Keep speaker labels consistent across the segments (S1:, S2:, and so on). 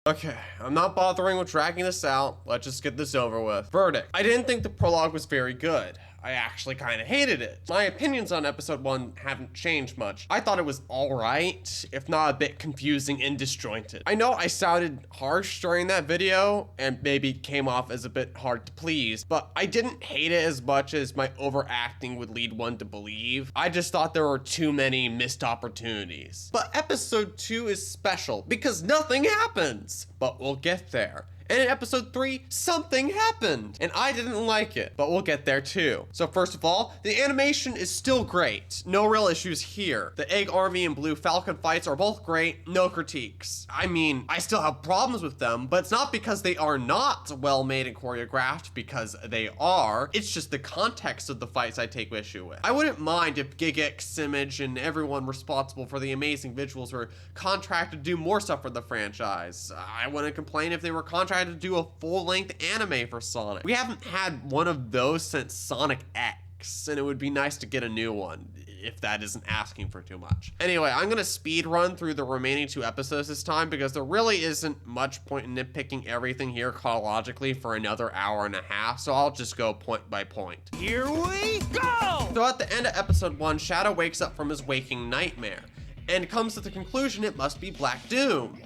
S1: Okay, I'm not bothering with dragging this out. Let's just get this over with. Verdict. I didn't think the prologue was very good. I actually kind of hated it. My opinions on episode 1 haven't changed much. I thought it was alright, if not a bit confusing and disjointed. I know I sounded harsh during that video and maybe came off as a bit hard to please, but I didn't hate it as much as my overacting would lead one to believe. I just thought there were too many missed opportunities. But episode 2 is special because nothing happens, but we'll get there. And in episode 3, something happened, and I didn't like it, but we'll get there too. So first of all, the animation is still great. No real issues here. The Egg Army and Blue Falcon fights are both great, no critiques. I mean, I still have problems with them, but it's not because they are not well made and choreographed, because they are. It's just the context of the fights I take issue with. I wouldn't mind if GIGX, Image, and everyone responsible for the amazing visuals were contracted to do more stuff for the franchise. I wouldn't complain if they were contracted to do a full-length anime for Sonic. We haven't had one of those since Sonic X, and it would be nice to get a new one, if that isn't asking for too much. Anyway, I'm gonna speed run through the remaining 2 episodes this time because there really isn't much point in nitpicking everything here chronologically for another hour and a half, so I'll just go point by point.
S2: Here we go!
S1: So at the end of episode 1, Shadow wakes up from his waking nightmare and comes to the conclusion it must be Black Doom,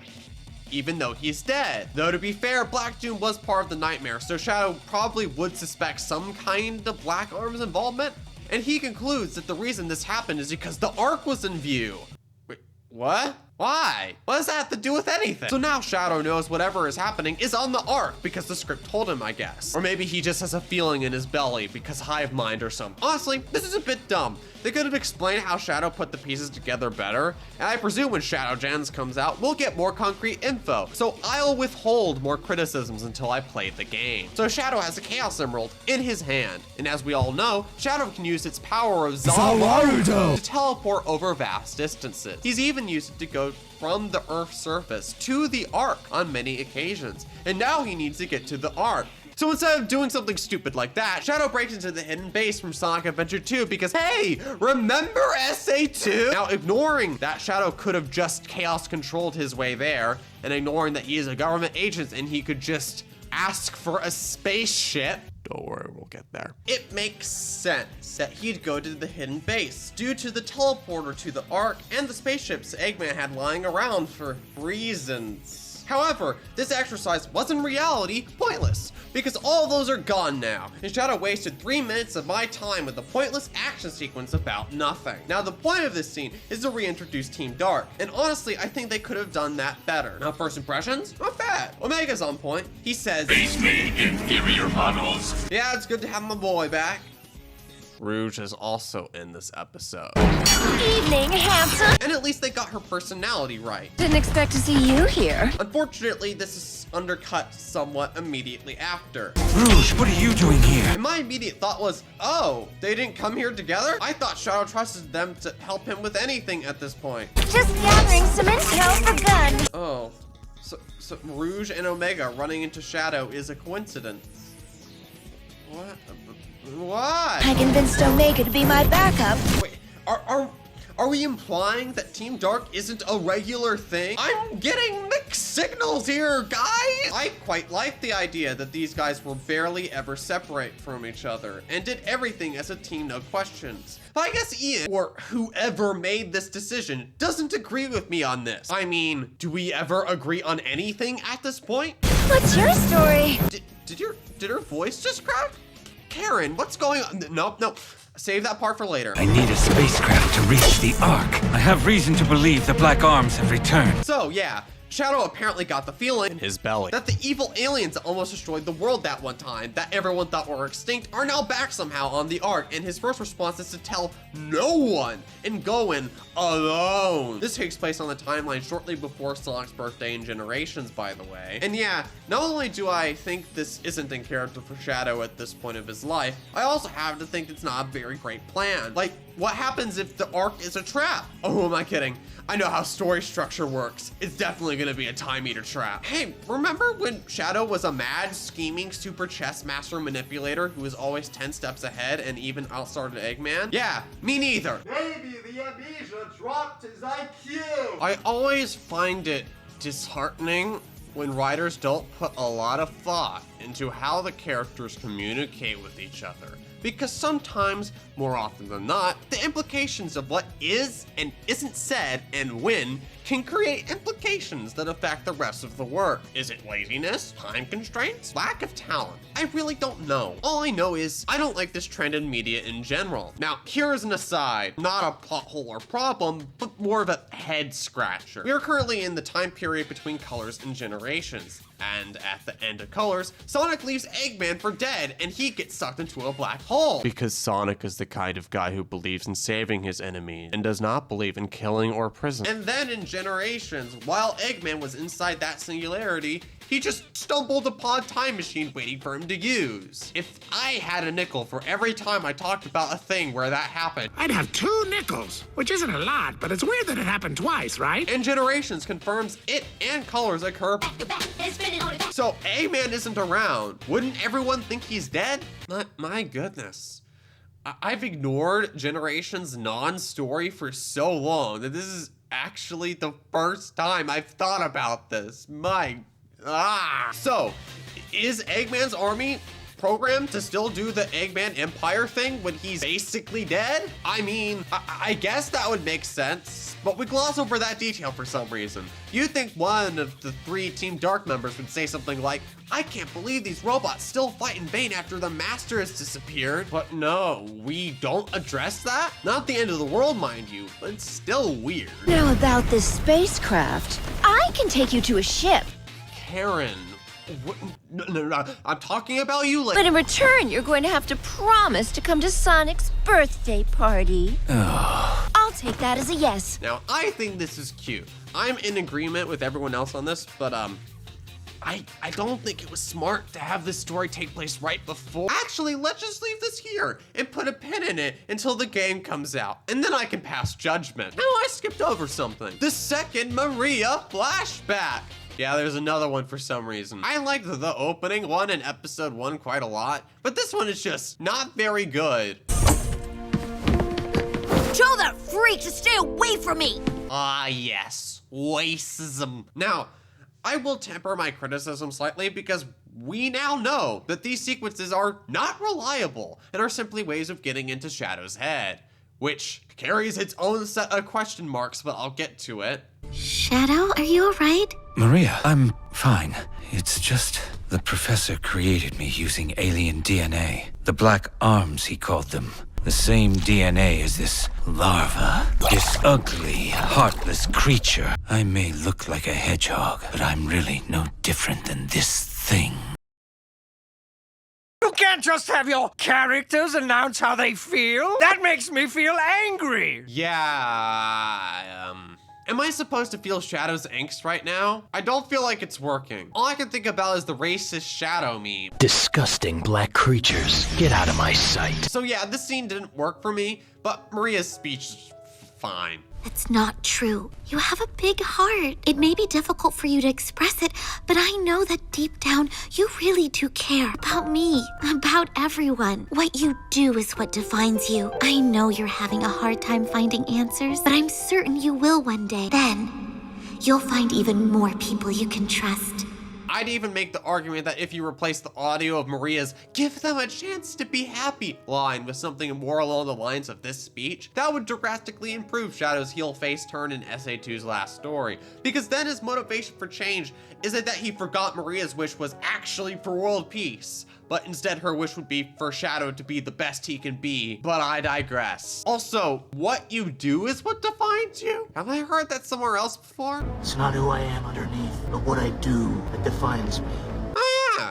S1: even though he's dead. Though to be fair, Black Doom was part of the nightmare, so Shadow probably would suspect some kind of Black Arm's involvement, and he concludes that the reason this happened is because the Ark was in view. Wait, what? Why? What does that have to do with anything? So now Shadow knows whatever is happening is on the Ark because the script told him, I guess. Or maybe he just has a feeling in his belly because hive mind or something. Honestly, this is a bit dumb. They could have explained how Shadow put the pieces together better, and I presume when Shadow Gens comes out, we'll get more concrete info. So I'll withhold more criticisms until I play the game. So Shadow has a Chaos Emerald in his hand, and as we all know, Shadow can use its power of Zawarudo to teleport over vast distances. He's even used it to go from the Earth's surface to the Ark on many occasions, and now he needs to get to the Ark. So instead of doing something stupid like that, Shadow breaks into the hidden base from Sonic Adventure 2 because, hey, remember SA2? Now, ignoring that Shadow could have just chaos controlled his way there, and ignoring that he is a government agent and he could just ask for a spaceship, don't worry, we'll get there. It makes sense that he'd go to the hidden base due to the teleporter to the Ark and the spaceships Eggman had lying around for reasons. However, this exercise was in reality pointless because all those are gone now, and Shadow wasted 3 minutes of my time with a pointless action sequence about nothing. Now, the point of this scene is to reintroduce Team Dark, and honestly, I think they could have done that better. Now, first impressions? Not bad. Omega's on point. He says,
S3: "Face-made inferior models."
S1: Yeah, it's good to have my boy back. Rouge is also in this episode.
S4: Evening, handsome.
S1: And at least they got her personality right.
S4: Didn't expect to see you here.
S1: Unfortunately, this is undercut somewhat immediately after.
S2: Rouge, what are you doing here?
S1: And my immediate thought was, oh, they didn't come here together? I thought Shadow trusted them to help him with anything at this point.
S4: Just gathering some intel for Gun.
S1: Oh, so Rouge and Omega running into Shadow is a coincidence. What? Why?
S4: I convinced Omega to be my backup.
S1: Wait, are we implying that Team Dark isn't a regular thing? I'm getting mixed signals here, guys! I quite like the idea that these guys will barely ever separate from each other and did everything as a team, no questions. But I guess Ian, or whoever made this decision, doesn't agree with me on this. I mean, do we ever agree on anything at this point?
S4: What's your story?
S1: Did her voice just crack? Karen, what's going on? Nope. Save that part for later.
S2: I need a spacecraft to reach the Ark. I have reason to believe the Black Arms have returned.
S1: So, yeah. Shadow apparently got the feeling in his belly that the evil aliens that almost destroyed the world that one time, that everyone thought were extinct, are now back somehow on the Ark, and his first response is to tell no one and go in alone. This takes place on the timeline shortly before Sonic's birthday in Generations, by the way. And yeah, not only do I think this isn't in character for Shadow at this point of his life, I also have to think it's not a very great plan. Like, what happens if the Ark is a trap? Oh, who am I kidding? I know how story structure works. It's definitely gonna be a time eater trap. Hey, remember when Shadow was a mad, scheming super chess master manipulator who was always 10 steps ahead and even outstarted Eggman? Yeah, me neither.
S5: Maybe the amnesia dropped his IQ.
S1: I always find it disheartening when writers don't put a lot of thought into how the characters communicate with each other. Because sometimes, more often than not, the implications of what is and isn't said and when can create implications that affect the rest of the work. Is it laziness, time constraints, lack of talent? I really don't know. All I know is I don't like this trend in media in general. Now, here is an aside, not a plot hole or problem, but more of a head scratcher. We are currently in the time period between Colors and Generations. And at the end of Colors, Sonic leaves Eggman for dead and he gets sucked into a black hole. Because Sonic is the kind of guy who believes in saving his enemies and does not believe in killing or prison. And then in Generations, while Eggman was inside that singularity, he just stumbled upon Time Machine waiting for him to use. If I had a nickel for every time I talked about a thing where that happened,
S5: I'd have 2 nickels, which isn't a lot, but it's weird that it happened twice, right?
S1: and Generations confirms it and Colors occur. So Eggman isn't around. Wouldn't everyone think he's dead? My goodness. I've ignored Generations' non-story for so long that this is actually the first time I've thought about this. So, is Eggman's army programmed to still do the Eggman Empire thing when he's basically dead? I mean, I guess that would make sense, but we gloss over that detail for some reason. You'd think one of the 3 Team Dark members would say something like, I can't believe these robots still fight in vain after the master has disappeared. But no, we don't address that? Not the end of the world, mind you, but it's still weird.
S4: Now about this spacecraft. I can take you to a ship,
S1: Karen, no, I'm talking about you like—
S4: but in return, you're going to have to promise to come to Sonic's birthday party. I'll take that as a yes.
S1: Now, I think this is cute. I'm in agreement with everyone else on this, but I don't think it was smart to have this story take place right before. Actually, let's just leave this here and put a pin in it until the game comes out, and then I can pass judgment. No, I skipped over something. The second Maria flashback. Yeah, there's another one for some reason. I liked the opening one in episode 1 quite a lot, but this one is just not very good.
S4: Tell that freak to stay away from me.
S1: Ah, yes, racism. Now, I will temper my criticism slightly because we now know that these sequences are not reliable and are simply ways of getting into Shadow's head, which carries its own set of question marks, but I'll get to it.
S6: Shadow, are you alright?
S2: Maria, I'm fine. It's just the professor created me using alien DNA. The black arms, he called them. The same DNA as this larva. This ugly, heartless creature. I may look like a hedgehog, but I'm really no different than this thing.
S5: You can't just have your characters announce how they feel. That makes me feel angry.
S1: Yeah, am I supposed to feel Shadow's angst right now? I don't feel like it's working. All I can think about is the racist Shadow meme.
S7: Disgusting black creatures. Get out of my sight.
S1: So yeah, this scene didn't work for me, but Maria's speech is fine.
S6: That's not true. You have a big heart. It may be difficult for you to express it, but I know that deep down, you really do care about me, about everyone. What you do is what defines you. I know you're having a hard time finding answers, but I'm certain you will one day. Then, you'll find even more people you can trust.
S1: I'd even make the argument that if you replace the audio of Maria's "give them a chance to be happy" line with something more along the lines of this speech, that would drastically improve Shadow's heel face turn in SA2's last story. Because then his motivation for change isn't that he forgot Maria's wish was actually for world peace, but instead her wish would be for Shadow to be the best he can be. But I digress. Also, what you do is what defines you? Have I heard that somewhere else before?
S7: It's not who I am underneath, but what I do that defines me.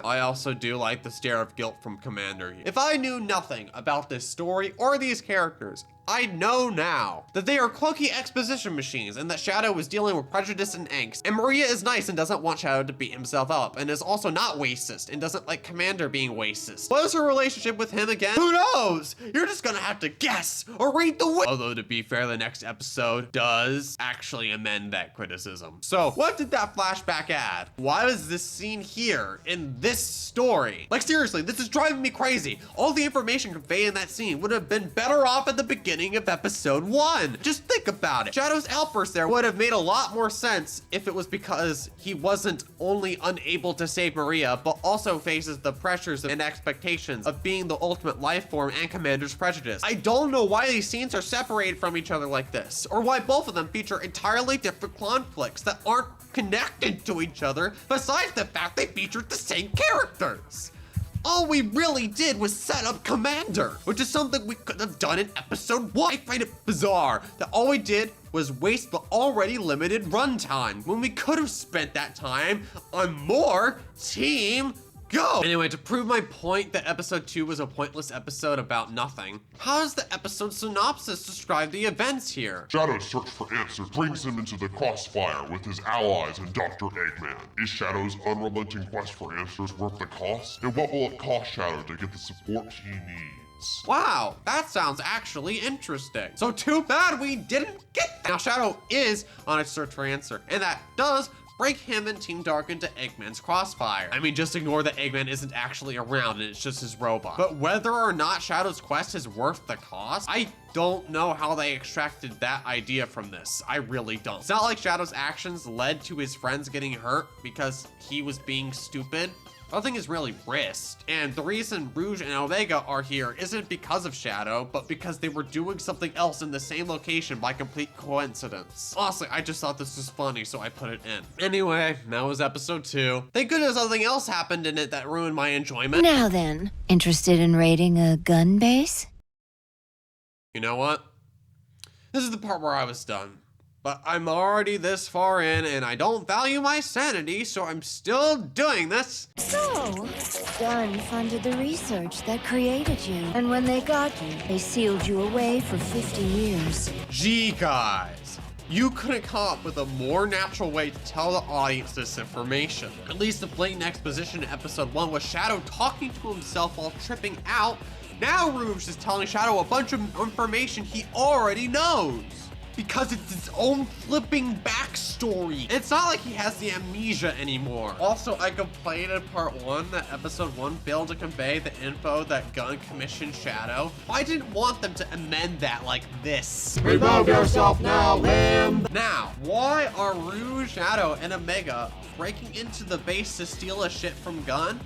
S1: I also do like the stare of guilt from Commander. If I knew nothing about this story or these characters, I know now that they are clunky exposition machines and that Shadow is dealing with prejudice and angst. And Maria is nice and doesn't want Shadow to beat himself up and is also not racist and doesn't like Commander being racist. What is her relationship with him again? Who knows? You're just gonna have to guess or read the Although to be fair, the next episode does actually amend that criticism. So what did that flashback add? Why was this scene here in this story? Like seriously, this is driving me crazy. All the information conveyed in that scene would have been better off at the beginning beginning of episode 1. Just think about it. Shadow's outburst there would have made a lot more sense if it was because he wasn't only unable to save Maria, but also faces the pressures and expectations of being the ultimate life form and Commander's prejudice. I don't know why these scenes are separated from each other like this, or why both of them feature entirely different conflicts that aren't connected to each other, besides the fact they featured the same characters. All we really did was set up Commander, which is something we could have done in episode 1. I find it bizarre that all we did was waste the already limited runtime when we could have spent that time on more Team Go. Anyway, to prove my point that episode 2 was a pointless episode about nothing, how does the episode synopsis describe the events here?
S3: Shadow's search for answers brings him into the crossfire with his allies and Dr. Eggman. Is Shadow's unrelenting quest for answers worth the cost? And what will it cost Shadow to get the support he needs?
S1: Wow, that sounds actually interesting. So too bad we didn't get that. Now Shadow is on a search for answer, and that does break him and Team Dark into Eggman's crossfire. I mean, just ignore that Eggman isn't actually around and it's just his robot. But whether or not Shadow's quest is worth the cost, I don't know how they extracted that idea from this. I really don't. It's not like Shadow's actions led to his friends getting hurt because he was being stupid. Nothing is really risked. And the reason Rouge and Omega are here isn't because of Shadow, but because they were doing something else in the same location by complete coincidence. Honestly, I just thought this was funny, so I put it in. Anyway, that was episode 2. Thank goodness something else happened in it that ruined my enjoyment.
S4: Now then, interested in raiding a gun base?
S1: You know what? This is the part where I was done. But I'm already this far in and I don't value my sanity, so I'm still doing this.
S4: So, G.U.N funded the research that created you. And when they got you, they sealed you away for 50 years.
S1: Gee, guys. You couldn't come up with a more natural way to tell the audience this information. At least the blatant exposition in episode 1 was Shadow talking to himself while tripping out. Now Rouge is telling Shadow a bunch of information he already knows. Because it's his own flipping backstory. It's not like he has the amnesia anymore. Also, I complained in part 1 that episode 1 failed to convey the info that G.U.N commissioned Shadow. I didn't want them to amend that like this.
S7: Revolve yourself now, lamb!
S1: Now, why are Rouge, Shadow, and Omega breaking into the base to steal a ship from G.U.N?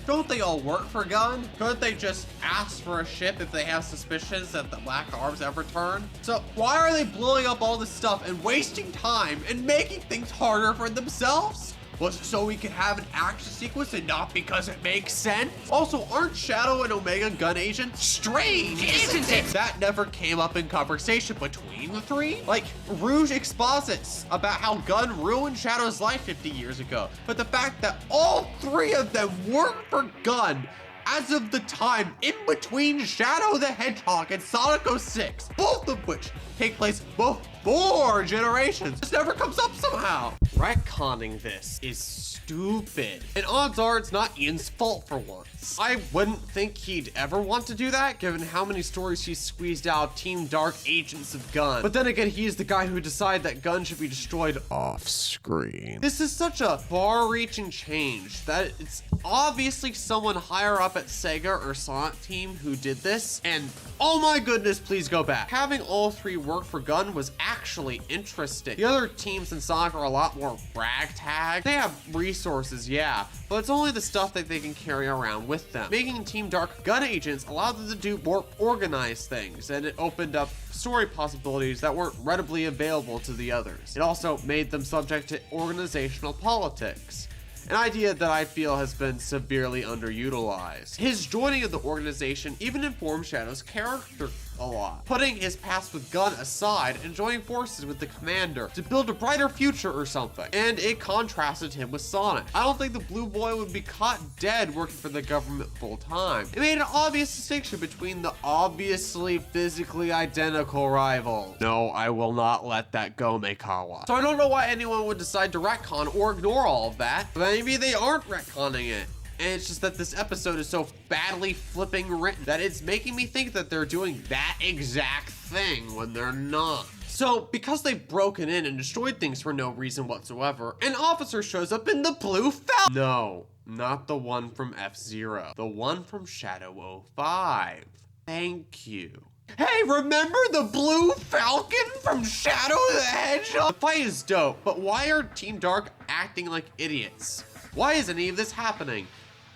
S1: Don't they all work for G.U.N? Couldn't they just ask for a ship if they have suspicions that the Black Arms have returned? So why are they blowing up all this stuff and wasting time and making things harder for themselves? Was it so we could have an action sequence and not because it makes sense? Also, aren't Shadow and Omega G.U.N agents? Strange, isn't it? That never came up in conversation between the three. Like, Rouge exposits about how G.U.N ruined Shadow's life 50 years ago. But the fact that all 3 of them work for G.U.N as of the time in between Shadow the Hedgehog and Sonic 06, both of which take place before generations. This never comes up somehow. Retconning this is stupid. And odds are it's not Ian's fault for once. I wouldn't think he'd ever want to do that, given how many stories he's squeezed out of Team Dark agents of G.U.N. But then again, he's the guy who decided that G.U.N should be destroyed off screen. This is such a far-reaching change that it's obviously someone higher up at Sega or Sonic Team who did this, and oh my goodness, please go back. Having all 3 work for G.U.N was actually interesting. The other teams in Sonic are a lot more ragtag. They have resources, yeah, but it's only the stuff that they can carry around with them. Making Team Dark G.U.N agents allowed them to do more organized things, and it opened up story possibilities that weren't readily available to the others. It also made them subject to organizational politics, an idea that I feel has been severely underutilized. His joining of the organization even informed Shadow's character a lot, putting his past with G.U.N aside and joining forces with the Commander to build a brighter future or something. And it contrasted him with Sonic. I don't think the blue boy would be caught dead working for the government full time. It made an obvious distinction between the obviously physically identical rivals. No, I will not let that go, Meikawa. So I don't know why anyone would decide to retcon or ignore all of that. Maybe they aren't retconning it. And it's just that this episode is so badly flipping written that it's making me think that they're doing that exact thing when they're not. So, because they've broken in and destroyed things for no reason whatsoever, an officer shows up in the blue Falcon. No, not the one from F-Zero. The one from Shadow 05. Thank you. Hey, remember the blue Falcon from Shadow the Hedgehog? The fight is dope, but why are Team Dark acting like idiots? Why is any of this happening?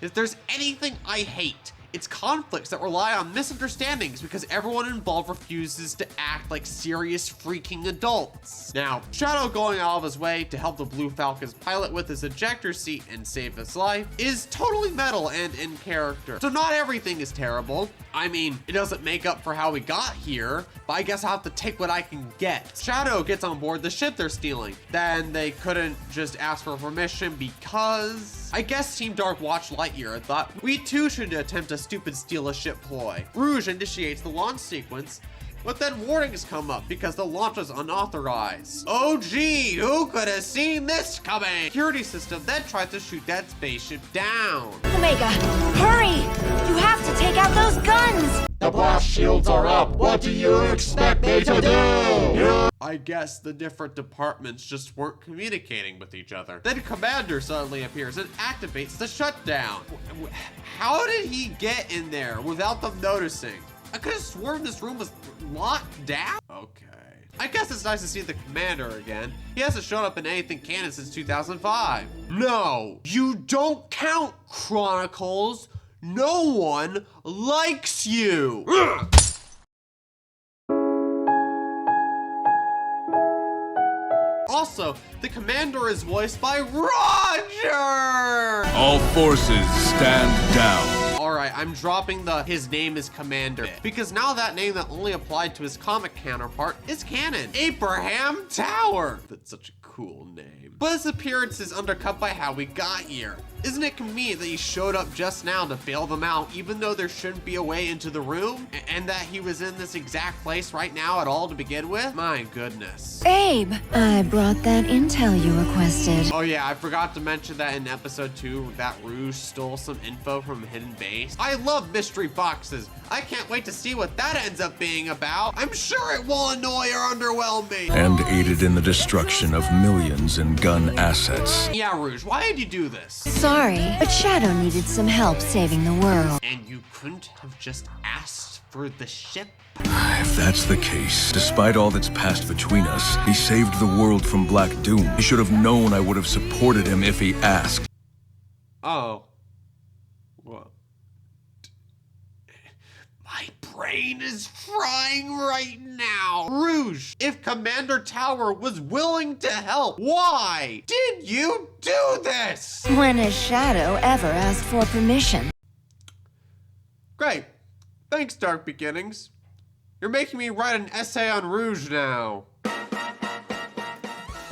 S1: If there's anything I hate, it's conflicts that rely on misunderstandings because everyone involved refuses to act like serious freaking adults. Now, Shadow going out of his way to help the Blue Falcon's pilot with his ejector seat and save his life is totally metal and in character. So not everything is terrible. I mean, it doesn't make up for how we got here, but I guess I'll have to take what I can get. Shadow gets on board the ship they're stealing. Then they couldn't just ask for permission because I guess Team Dark watched Lightyear and thought, we too should attempt a stupid steal a ship ploy. Rouge initiates the launch sequence, but then warnings come up because the launch is unauthorized. Oh gee, who could have seen this coming? Security system then tries to shoot that spaceship down.
S4: Omega, hurry! You have to take out those guns!
S8: The blast shields are up. What do you expect me to do?
S1: I guess the different departments just weren't communicating with each other. Then Commander suddenly appears and activates the shutdown. How did he get in there without them noticing? I could have sworn this room was locked down. Okay. I guess it's nice to see the Commander again. He hasn't shown up in anything canon since 2005. No, you don't count, Chronicles. No one likes you. Also, the Commander is voiced by Roger!
S9: All forces stand down.
S1: Alright, I'm dropping the his name is Commander because now that name that only applied to his comic counterpart is canon. Abraham Tower! That's such a cool name. But his appearance is undercut by how we got here. Isn't it convenient that he showed up just now to bail them out even though there shouldn't be a way into the room? And that he was in this exact place right now at all to begin with? My goodness.
S4: Abe, I brought that intel you requested.
S1: Oh yeah, I forgot to mention that in episode 2 that Rouge stole some info from Hidden Base. I love mystery boxes. I can't wait to see what that ends up being about. I'm sure it will annoy or underwhelm me.
S9: And aided in the destruction of millions in gun assets.
S1: Yeah, Rouge, why did you do this?
S4: Sorry, but Shadow needed some help saving the world.
S1: And you couldn't have just asked for the ship?
S9: If that's the case, despite all that's passed between us, he saved the world from Black Doom. He should have known I would have supported him if he asked.
S1: Oh. What? My brain is frying right now. Rouge, if Commander Tower was willing to help, why did you do this?
S4: When has Shadow ever asked for permission?
S1: Great. Thanks, Dark Beginnings. You're making me write an essay on Rouge now.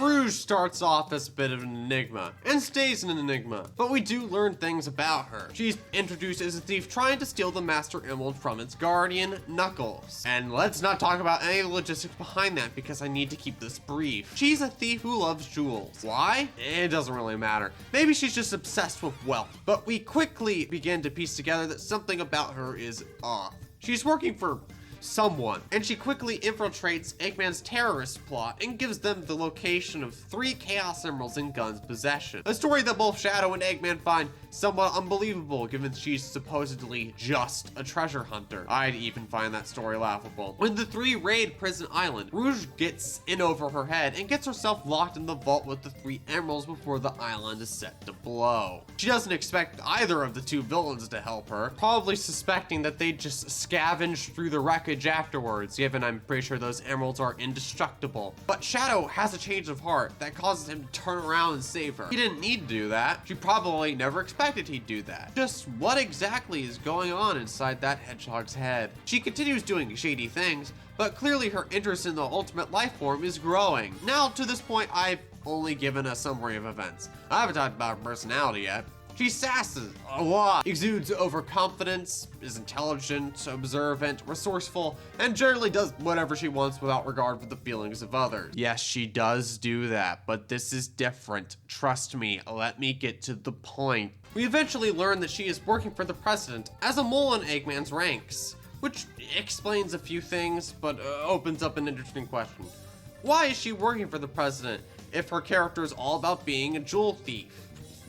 S1: Rouge starts off as a bit of an enigma, and stays an enigma, but we do learn things about her. She's introduced as a thief trying to steal the Master Emerald from its guardian, Knuckles. And let's not talk about any of the logistics behind that because I need to keep this brief. She's a thief who loves jewels. Why? It doesn't really matter. Maybe she's just obsessed with wealth. But we quickly begin to piece together that something about her is off. She's working for someone, and she quickly infiltrates Eggman's terrorist plot and gives them the location of 3 Chaos Emeralds in Gun's possession. A story that both Shadow and Eggman find somewhat unbelievable given she's supposedly just a treasure hunter. I'd even find that story laughable. When the 3 raid Prison Island, Rouge gets in over her head and gets herself locked in the vault with the 3 emeralds before the island is set to blow. She doesn't expect either of the 2 villains to help her, probably suspecting that they just scavenge through the wreckage afterwards, given I'm pretty sure those emeralds are indestructible. But Shadow has a change of heart that causes him to turn around and save her. He didn't need to do that. She probably never expected he'd do that. Just what exactly is going on inside that hedgehog's head? She continues doing shady things, but clearly her interest in the ultimate life form is growing. Now, to this point, I've only given a summary of events. I haven't talked about her personality yet. She sasses a lot, exudes overconfidence, is intelligent, observant, resourceful, and generally does whatever she wants without regard for the feelings of others. Yes, she does do that, but this is different. Trust me, let me get to the point. We eventually learn that she is working for the president as a mole in Eggman's ranks, which explains a few things, but opens up an interesting question. Why is she working for the president if her character is all about being a jewel thief?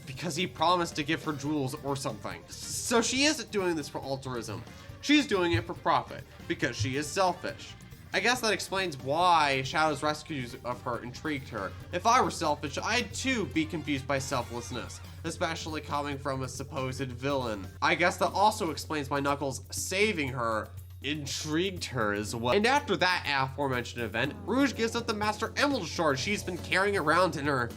S1: Because he promised to give her jewels or something. So she isn't doing this for altruism. She's doing it for profit, because she is selfish. I guess that explains why Shadow's rescues of her intrigued her. If I were selfish, I'd too be confused by selflessness, especially coming from a supposed villain. I guess that also explains why Knuckles saving her intrigued her as well. And after that aforementioned event, Rouge gives up the Master Emerald Shard she's been carrying around in her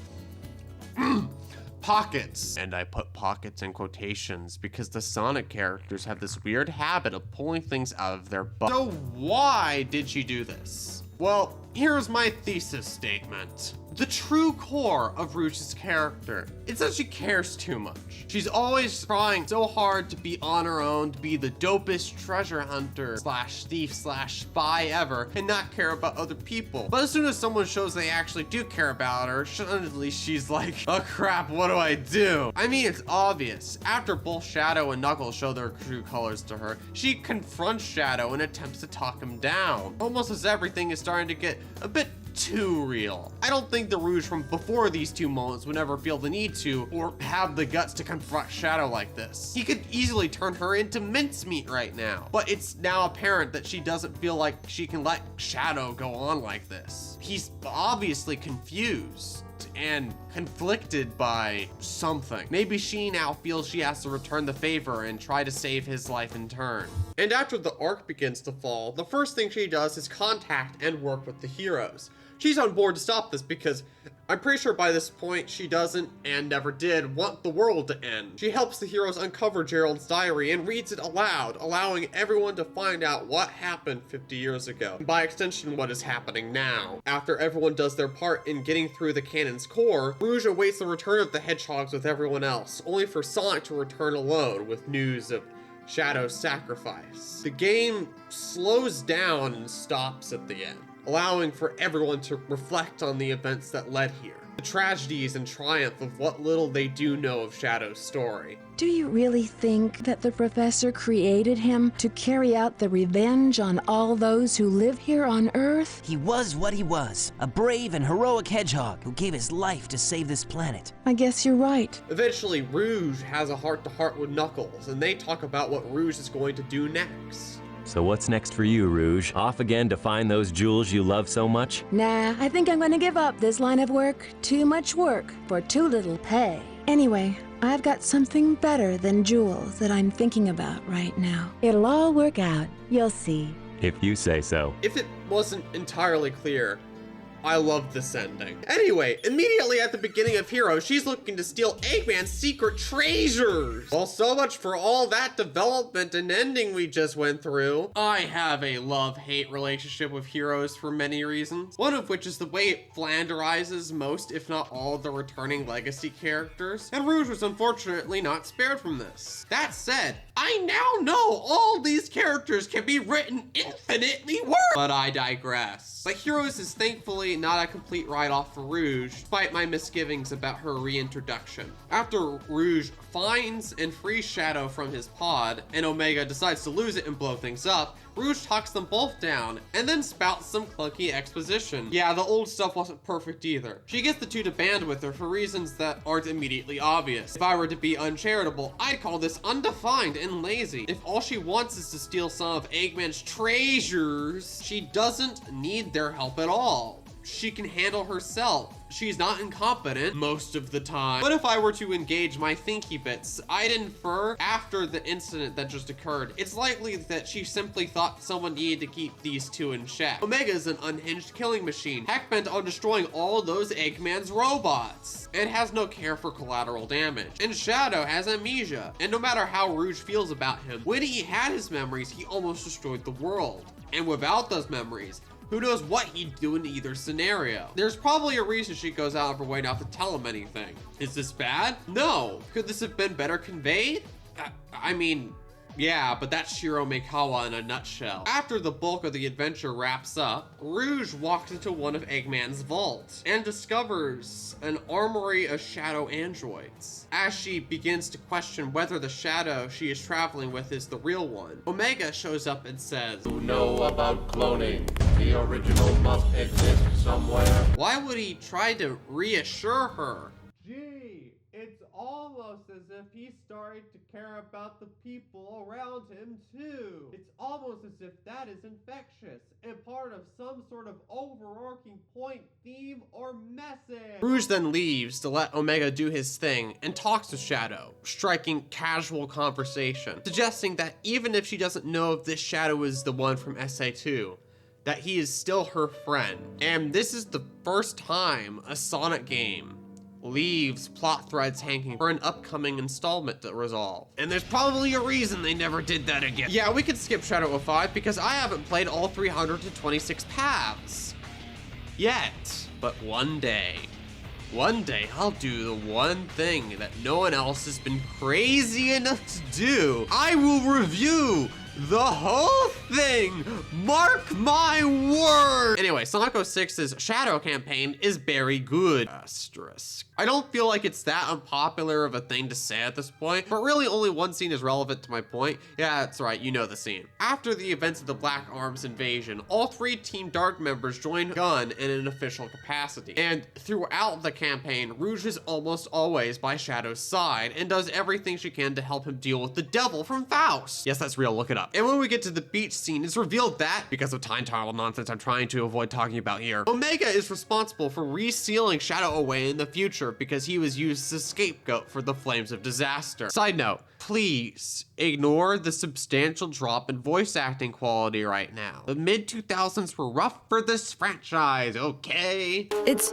S1: pockets. And I put pockets in quotations because the Sonic characters have this weird habit of pulling things out of their butt. So why did she do this? Well, here's my thesis statement. The true core of Rouge's character is that she cares too much. She's always trying so hard to be on her own, to be the dopest treasure hunter slash thief slash spy ever, and not care about other people. But as soon as someone shows they actually do care about her, suddenly she's like, oh crap, what do I do? I mean, it's obvious. After both Shadow and Knuckles show their true colors to her, she confronts Shadow and attempts to talk him down. Almost as everything is starting to get a bit too real. I don't think the Rouge from before these two moments would ever feel the need to, or have the guts to confront Shadow like this. He could easily turn her into mincemeat right now, but it's now apparent that she doesn't feel like she can let Shadow go on like this. He's obviously confused and conflicted by something. Maybe she now feels she has to return the favor and try to save his life in turn. And after the arc begins to fall, the first thing she does is contact and work with the heroes. She's on board to stop this because I'm pretty sure by this point she doesn't, and never did, want the world to end. She helps the heroes uncover Gerald's diary and reads it aloud, allowing everyone to find out what happened 50 years ago, and by extension what is happening now. After everyone does their part in getting through the cannon's core, Rouge awaits the return of the hedgehogs with everyone else, only for Sonic to return alone with news of Shadow's sacrifice. The game slows down and stops at the end, allowing for everyone to reflect on the events that led here, the tragedies and triumph of what little they do know of Shadow's story.
S10: Do you really think that the professor created him to carry out the revenge on all those who live here on Earth?
S11: He was what he was, a brave and heroic hedgehog who gave his life to save this planet.
S10: I guess you're right.
S1: Eventually, Rouge has a heart-to-heart with Knuckles, and they talk about what Rouge is going to do next.
S12: So what's next for you, Rouge? Off again to find those jewels you love so much?
S10: Nah, I think I'm gonna give up this line of work. Too much work for too little pay. Anyway, I've got something better than jewels that I'm thinking about right now. It'll all work out. You'll see.
S12: If you say so.
S1: If it wasn't entirely clear, I love this ending. Anyway, immediately at the beginning of Heroes, she's looking to steal Eggman's secret treasures. Well, so much for all that development and ending we just went through. I have a love-hate relationship with Heroes for many reasons. One of which is the way it flanderizes most, if not all, of the returning legacy characters. And Rouge was unfortunately not spared from this. That said, I now know all these characters can be written infinitely worse. But I digress. But Heroes is thankfully not a complete write-off for Rouge, despite my misgivings about her reintroduction. After Rouge finds and frees Shadow from his pod, and Omega decides to lose it and blow things up, Rouge talks them both down, and then spouts some clunky exposition. Yeah, the old stuff wasn't perfect either. She gets the two to band with her for reasons that aren't immediately obvious. If I were to be uncharitable, I'd call this undefined and lazy. If all she wants is to steal some of Eggman's treasures, she doesn't need their help at all. She can handle herself. She's not incompetent most of the time. But if I were to engage my thinky bits, I'd infer after the incident that just occurred, it's likely that she simply thought someone needed to keep these two in check. Omega is an unhinged killing machine, heck bent on destroying all those Eggman's robots, and has no care for collateral damage. And Shadow has amnesia, and no matter how Rouge feels about him, when he had his memories, he almost destroyed the world. And without those memories, who knows what he'd do in either scenario. There's probably a reason she goes out of her way not to tell him anything. Is this bad? No. Could this have been better conveyed? I mean, yeah, but that's Shiro Meikawa in a nutshell. After the bulk of the adventure wraps up, Rouge walks into one of Eggman's vaults and discovers an armory of Shadow androids. As she begins to question whether the Shadow she is traveling with is the real one, Omega shows up and says,
S8: "You know about cloning. The original must exist somewhere."
S1: Why would he try to reassure her? Gee, it's all almost as if he's starting to care about the people around him too. It's almost as if that is infectious and part of some sort of overarching point, theme, or message. Rouge then leaves to let Omega do his thing and talks with Shadow, striking casual conversation, suggesting that even if she doesn't know if this Shadow is the one from SA2, that he is still her friend. And this is the first time a Sonic game leaves plot threads hanging for an upcoming installment to resolve. And there's probably a reason they never did that again. Yeah, we could skip Shadow 05 because I haven't played all 326 paths yet. But one day I'll do the one thing that no one else has been crazy enough to do. I will review the whole thing! Mark my word! Anyway, Sonic 06's Shadow campaign is very good. Asterisk. I don't feel like it's that unpopular of a thing to say at this point, but really only one scene is relevant to my point. Yeah, that's right, you know the scene. After the events of the Black Arms invasion, all 3 Team Dark members join G.U.N in an official capacity. And throughout the campaign, Rouge is almost always by Shadow's side and does everything she can to help him deal with the devil from Faust. Yes, that's real, look it up. And when we get to the beach scene, it's revealed that, because of time travel nonsense I'm trying to avoid talking about here, Omega is responsible for resealing Shadow away in the future because he was used as a scapegoat for the flames of disaster. Side note, please ignore the substantial drop in voice acting quality right now. The mid-2000s were rough for this franchise, okay?
S13: It's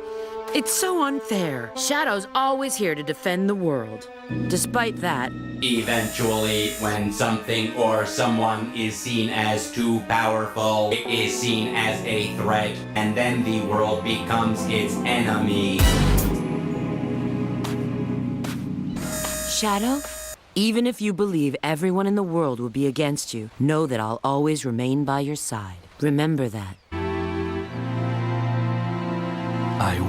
S13: so unfair. Shadow's always here to defend the world. Despite that,
S14: eventually, when something or someone is seen as too powerful, it is seen as a threat, and then the world becomes its enemy.
S13: Shadow, even if you believe everyone in the world will be against you, know that I'll always remain by your side. Remember that.
S9: I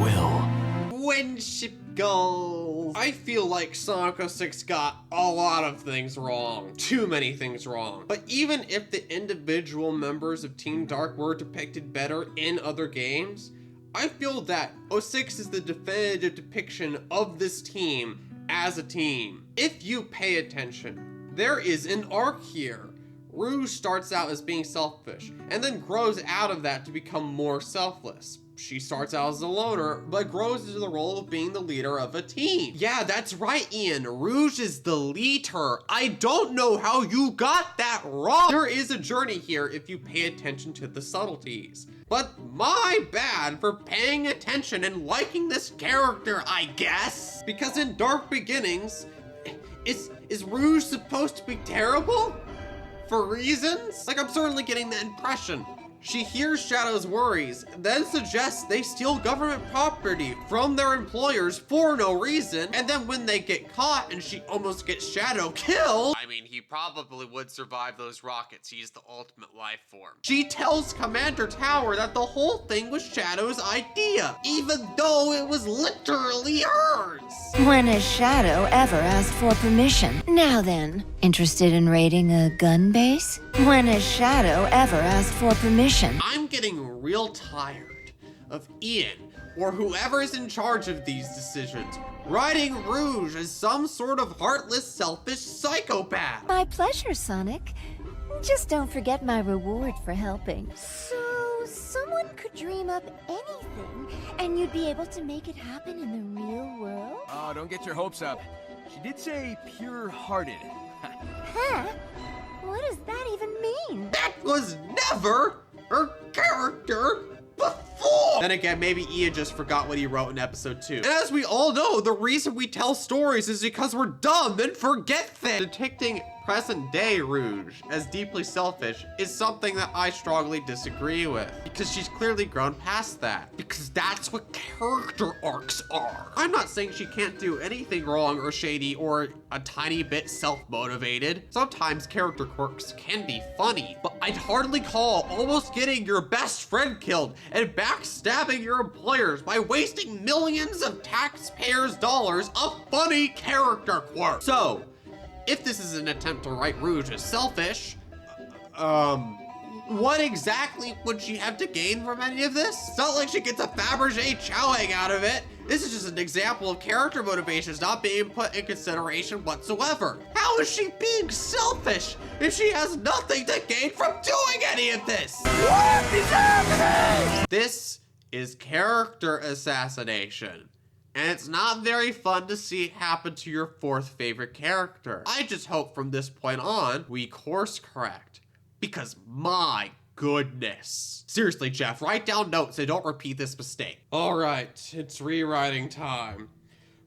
S9: will.
S1: Winship goals. I feel like Sonic 06 got a lot of things wrong. Too many things wrong. But even if the individual members of Team Dark were depicted better in other games, I feel that 06 is the definitive depiction of this team as a team. If you pay attention, there is an arc here. Rouge starts out as being selfish, and then grows out of that to become more selfless. She starts out as a loner, but grows into the role of being the leader of a team. Yeah, that's right, Ian. Rouge is the leader. I don't know how you got that wrong. There is a journey here if you pay attention to the subtleties. But my bad for paying attention and liking this character, I guess. Because in Dark Beginnings, is Rouge supposed to be terrible? For reasons? Like, I'm certainly getting that impression. She hears Shadow's worries, then suggests they steal government property from their employers for no reason, and then when they get caught and she almost gets Shadow killed, I mean, he probably would survive those rockets. He's the ultimate life form. She tells Commander Tower that the whole thing was Shadow's idea, even though it was literally hers.
S4: When has Shadow ever asked for permission? Now then, interested in raiding a gun base? When has Shadow ever asked for permission?
S1: I'm getting real tired of Ian, or whoever's in charge of these decisions, writing Rouge as some sort of heartless, selfish psychopath.
S4: My pleasure, Sonic. Just don't forget my reward for helping. So, someone could dream up anything, and you'd be able to make it happen in the real world?
S15: Oh, don't get your hopes up. She did say pure-hearted.
S4: Huh? What does that even mean?
S1: That was never her character before! Then again, maybe Ian just forgot what he wrote in episode 2. And as we all know, the reason we tell stories is because we're dumb and forget things. Depicting present-day Rouge as deeply selfish is something that I strongly disagree with, because she's clearly grown past that, because that's what character arcs are. I'm not saying she can't do anything wrong or shady or a tiny bit self-motivated. Sometimes character quirks can be funny, but I'd hardly call almost getting your best friend killed and backstabbing your employers by wasting millions of taxpayers' dollars a funny character quirk. So, if this is an attempt to write Rouge as selfish, what exactly would she have to gain from any of this? It's not like she gets a Fabergé chowing out of it, This is just an example of character motivations not being put in consideration whatsoever. How is she being selfish if she has nothing to gain from doing any of this? What is happening? This is character assassination. And it's not very fun to see it happen to your fourth favorite character. I just hope from this point on, we course correct. Because my goodness. Seriously, Jeff, write down notes and don't repeat this mistake. All right, it's rewriting time.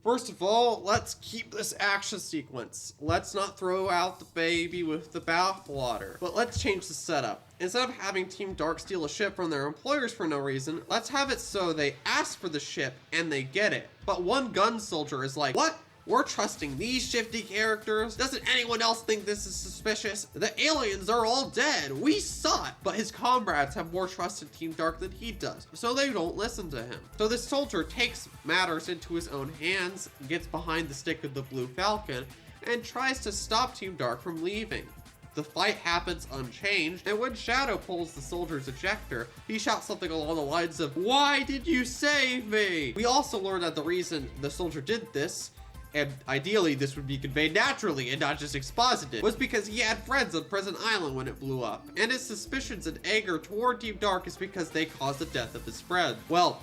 S1: First of all, let's keep this action sequence. Let's not throw out the baby with the bathwater, but let's change the setup. Instead of having Team Dark steal a ship from their employers for no reason, let's have it so they ask for the ship and they get it. But one gun soldier is like, what? We're trusting these shifty characters? Doesn't anyone else think this is suspicious? The aliens are all dead. We saw it. But his comrades have more trust in Team Dark than he does, so they don't listen to him. So this soldier takes matters into his own hands, gets behind the stick of the Blue Falcon, and tries to stop Team Dark from leaving. The fight happens unchanged, and when Shadow pulls the soldier's ejector, he shouts something along the lines of, "Why did you save me?" We also learn that the reason the soldier did this, and ideally this would be conveyed naturally and not just exposited, was because he had friends on Prison Island when it blew up, and his suspicions and anger toward Team Dark is because they caused the death of his friend. Well,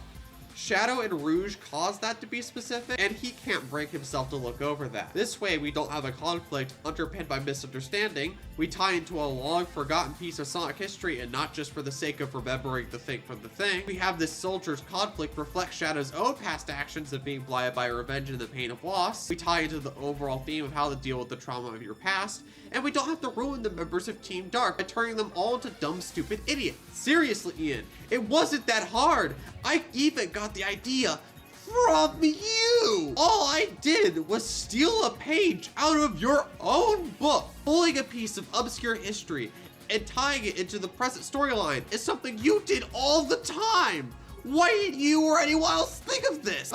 S1: Shadow and Rouge caused that to be specific, and he can't bring himself to look over that. This way, we don't have a conflict underpinned by misunderstanding. We tie into a long forgotten piece of Sonic history, and not just for the sake of remembering the thing from the thing. We have this soldier's conflict reflect Shadow's own past actions of being blinded by revenge and the pain of loss. We tie into the overall theme of how to deal with the trauma of your past, and we don't have to ruin the members of Team Dark by turning them all into dumb, stupid idiots. Seriously, Ian, it wasn't that hard. I even got the idea from you. All I did was steal a page out of your own book. Pulling a piece of obscure history and tying it into the present storyline is something you did all the time. Why didn't you or anyone else think of this?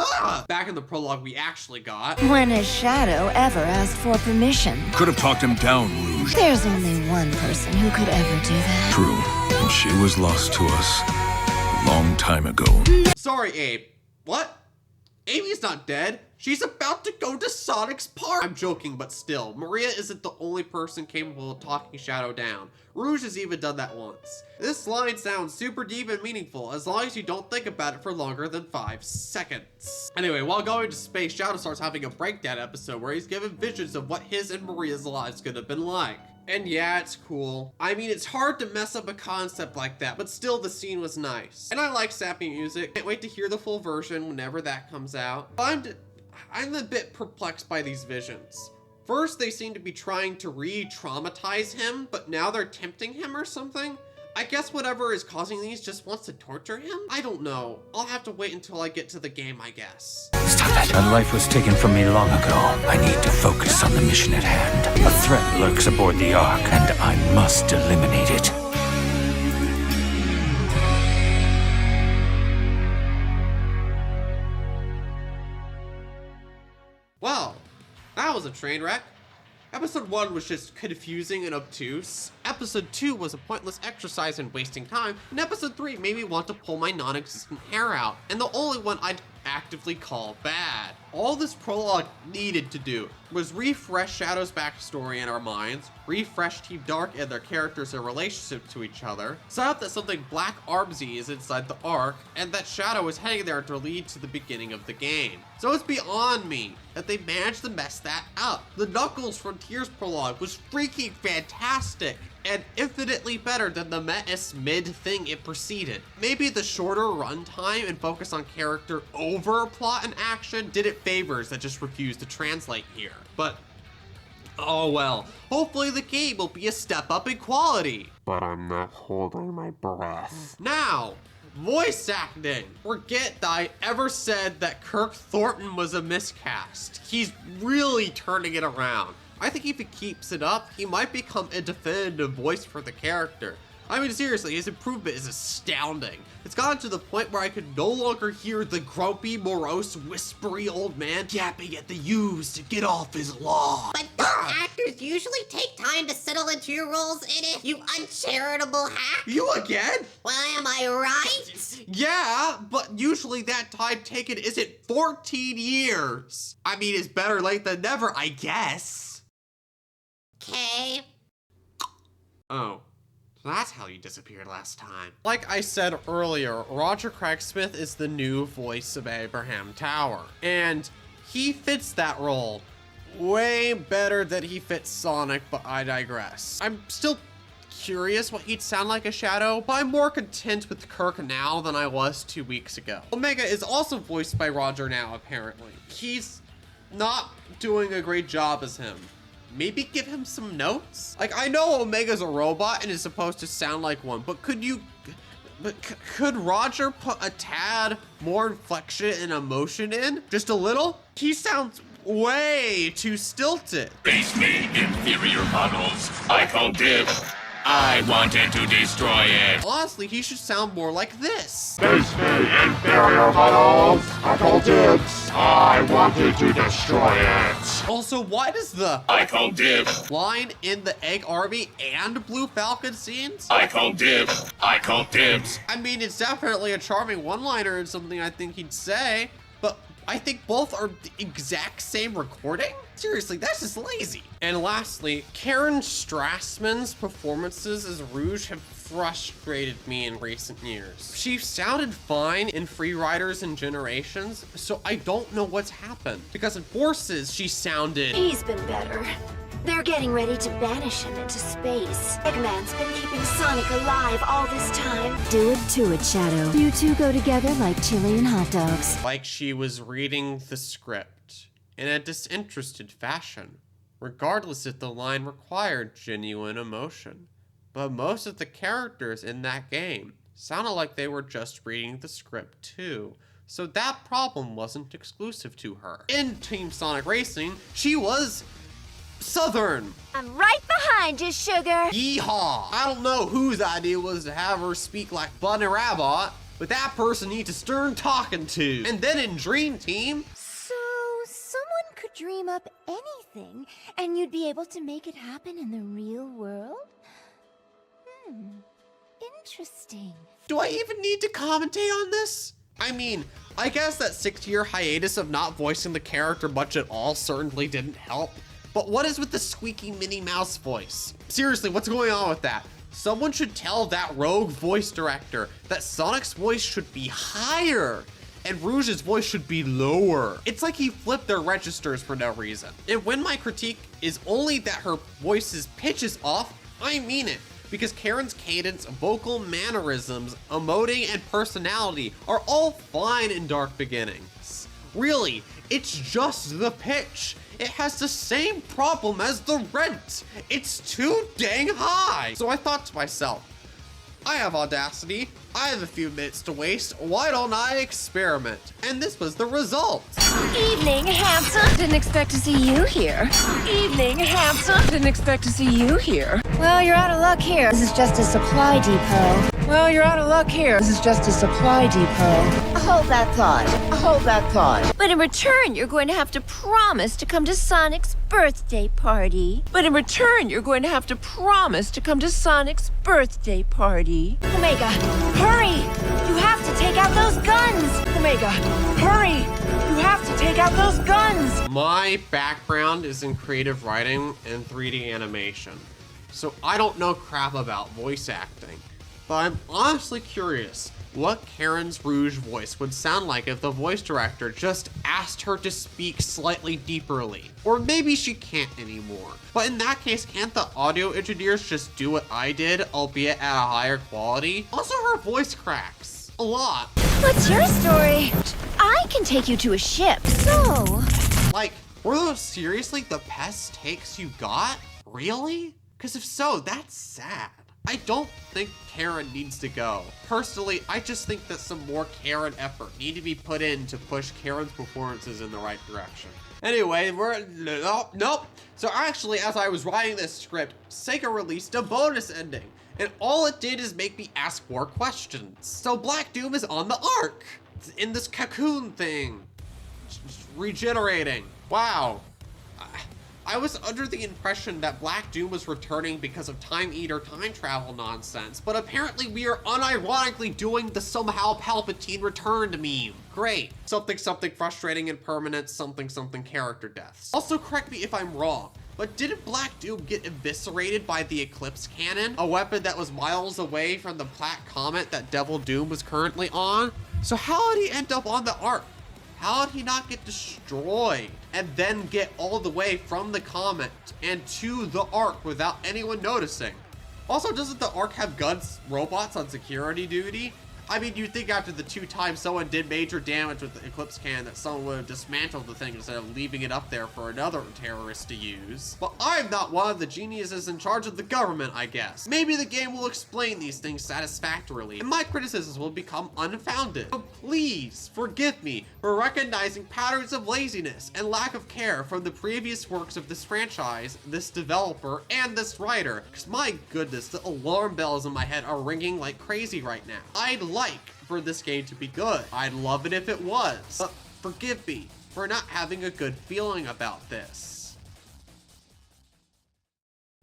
S1: Back in the prologue we actually got.
S4: When has Shadow ever asked for permission?
S9: Could have talked him down, Rouge.
S4: There's only one person who could ever do that.
S9: True, and she was lost to us a long time ago.
S1: Sorry, Abe. What? Amy's not dead. She's about to go to Sonic's park. I'm joking, but still, Maria isn't the only person capable of talking Shadow down. Rouge has even done that once. This line sounds super deep and meaningful, as long as you don't think about it for longer than 5 seconds. Anyway, while going to space, Shadow starts having a breakdown episode where he's given visions of what his and Maria's lives could have been like. And yeah, it's cool. I mean, it's hard to mess up a concept like that, but still the scene was nice. And I like sappy music. Can't wait to hear the full version whenever that comes out. I'm a bit perplexed by these visions. First, they seem to be trying to re-traumatize him, but now they're tempting him or something? I guess whatever is causing these just wants to torture him? I don't know. I'll have to wait until I get to the game, I guess.
S2: Stop it. My life was taken from me long ago. I need to focus on the mission at hand. A threat lurks aboard the Ark, and I must eliminate it.
S1: Well, that was a train wreck. Episode 1 was just confusing and obtuse. Episode 2 was a pointless exercise in wasting time. And Episode 3 made me want to pull my non-existent hair out. And the only one I'd actively call bad. All this prologue needed to do was refresh Shadow's backstory in our minds, refresh Team Dark and their characters and relationship to each other, set up that something black armsy is inside the Ark, and that Shadow is heading there to lead to the beginning of the game. So it's beyond me that they managed to mess that up. The Knuckles Frontiers prologue was freaking fantastic, and infinitely better than the mid thing it preceded. Maybe the shorter runtime and focus on character over plot and action did it favors that just refused to translate here. But, oh well. Hopefully the game will be a step up in quality.
S3: But I'm not holding my breath.
S1: Now, voice acting. Forget that I ever said that Kirk Thornton was a miscast. He's really turning it around. I think if he keeps it up, he might become a definitive voice for the character. I mean, seriously, his improvement is astounding. It's gotten to the point where I could no longer hear the grumpy, morose, whispery old man yapping at the U's to get off his lawn.
S16: But don't actors usually take time to settle into your roles in it, you uncharitable hack?
S1: You again?
S16: Well, am I right?
S1: Yeah, but usually that time taken isn't 14 years. I mean, it's better late than never, I guess.
S16: Okay.
S1: Oh. So that's how you disappeared last time. Like I said earlier, Roger Craig Smith is the new voice of Abraham Tower, and he fits that role way better than he fits Sonic, but I digress. I'm still curious what he'd sound like as Shadow, but I'm more content with Kirk now than I was 2 weeks ago. Omega is also voiced by Roger now, apparently. He's not doing a great job as him. Maybe give him some notes? Like, I know Omega's a robot and is supposed to sound like one, but could Roger put a tad more inflection and emotion in? Just a little? He sounds way too stilted.
S17: Face me, inferior models. I call dibs. I wanted to destroy it.
S1: Honestly, he should sound more like this.
S8: Face me, inferior models. I call dibs. I wanted to destroy it.
S1: Also, why does the
S17: I call dibs
S1: line in the Egg Army and Blue Falcon scenes?
S17: I call dibs. I call dibs.
S1: I mean, it's definitely a charming one-liner and something I think he'd say, but I think both are the exact same recording? Seriously, that's just lazy. And lastly, Karen Strassman's performances as Rouge have frustrated me in recent years. She sounded fine in Free Riders and Generations, so I don't know what's happened. Because in Forces, she sounded...
S4: He's been better. They're getting ready to banish him into space. Eggman's been keeping Sonic alive all this time.
S18: Do it to it, Shadow. You two go together like chili and hot dogs.
S1: Like she was reading the script in a disinterested fashion, regardless if the line required genuine emotion. But most of the characters in that game sounded like they were just reading the script too. So that problem wasn't exclusive to her. In Team Sonic Racing, she was Southern.
S4: I'm right behind you, sugar.
S1: Yeehaw! I don't know whose idea was to have her speak like Bunny Rabbit, but that person needs a stern talking to. And then in Dream Team...
S4: So, someone could dream up anything, and you'd be able to make it happen in the real world? Interesting.
S1: Do I even need to commentate on this? I mean, I guess that 6-year hiatus of not voicing the character much at all certainly didn't help. But what is with the squeaky Minnie Mouse voice? Seriously, what's going on with that? Someone should tell that rogue voice director that Sonic's voice should be higher and Rouge's voice should be lower. It's like he flipped their registers for no reason. And when my critique is only that her voice's pitch is off, I mean it. Because Karen's cadence, vocal mannerisms, emoting, and personality are all fine in Dark Beginnings. Really, it's just the pitch. It has the same problem as the rent. It's too dang high. So I thought to myself, I have Audacity, I have a few minutes to waste, why don't I experiment? And this was the result.
S10: Evening, handsome. Didn't expect to see you here. Evening, handsome. Didn't expect to see you here.
S18: Well, you're out of luck here. This is just a supply depot.
S10: Well, you're out of luck here.
S18: This is just a supply depot.
S4: Hold that thought. Hold that thought.
S18: But in return, you're going to have to promise to come to Sonic's birthday party.
S10: But in return, you're going to have to promise to come to Sonic's birthday party.
S18: Omega, hurry! You have to take out those guns!
S10: Omega, hurry! You have to take out those guns!
S1: My background is in creative writing and 3D animation, so I don't know crap about voice acting. But I'm honestly curious what Karen's Rouge voice would sound like if the voice director just asked her to speak slightly deeperly. Or maybe she can't anymore. But in that case, can't the audio engineers just do what I did, albeit at a higher quality? Also, her voice cracks. A lot.
S18: What's your story? I can take you to a ship, so...
S1: Like, were those seriously the best takes you got? Really? Because if so, that's sad. I don't think Karen needs to go. Personally, I just think that some more Karen effort need to be put in to push Karen's performances in the right direction. Anyway, nope. So actually, as I was writing this script, Sega released a bonus ending. and all it did is make me ask more questions. So Black Doom is on the Ark, in this cocoon thing, just regenerating. Wow. I was under the impression that Black Doom was returning because of Time Eater time travel nonsense, but apparently we are unironically doing the somehow Palpatine returned meme. Great. Something something frustrating and permanent something something character deaths. Also correct me if I'm wrong, but didn't Black Doom get eviscerated by the Eclipse Cannon? A weapon that was miles away from the Plaque Comet that Devil Doom was currently on? So how did he end up on the Ark? How did he not get destroyed and then get all the way from the comet and to the Ark without anyone noticing? Also, doesn't the Ark have guns, robots on security duty? I mean, you'd think after the 2 times someone did major damage with the Eclipse Cannon that someone would have dismantled the thing instead of leaving it up there for another terrorist to use. But I'm not one of the geniuses in charge of the government, I guess. Maybe the game will explain these things satisfactorily, and my criticisms will become unfounded. But please forgive me for recognizing patterns of laziness and lack of care from the previous works of this franchise, this developer, and this writer. Because my goodness, the alarm bells in my head are ringing like crazy right now. I'd like for this game to be good. I'd love it if it was, but forgive me for not having a good feeling about this.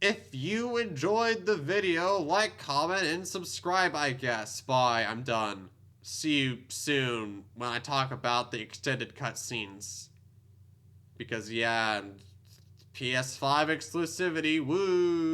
S1: If you enjoyed the video, like, comment, and subscribe, I guess. Bye, I'm done. See you soon when I talk about the extended cutscenes. Because yeah, PS5 exclusivity, woo!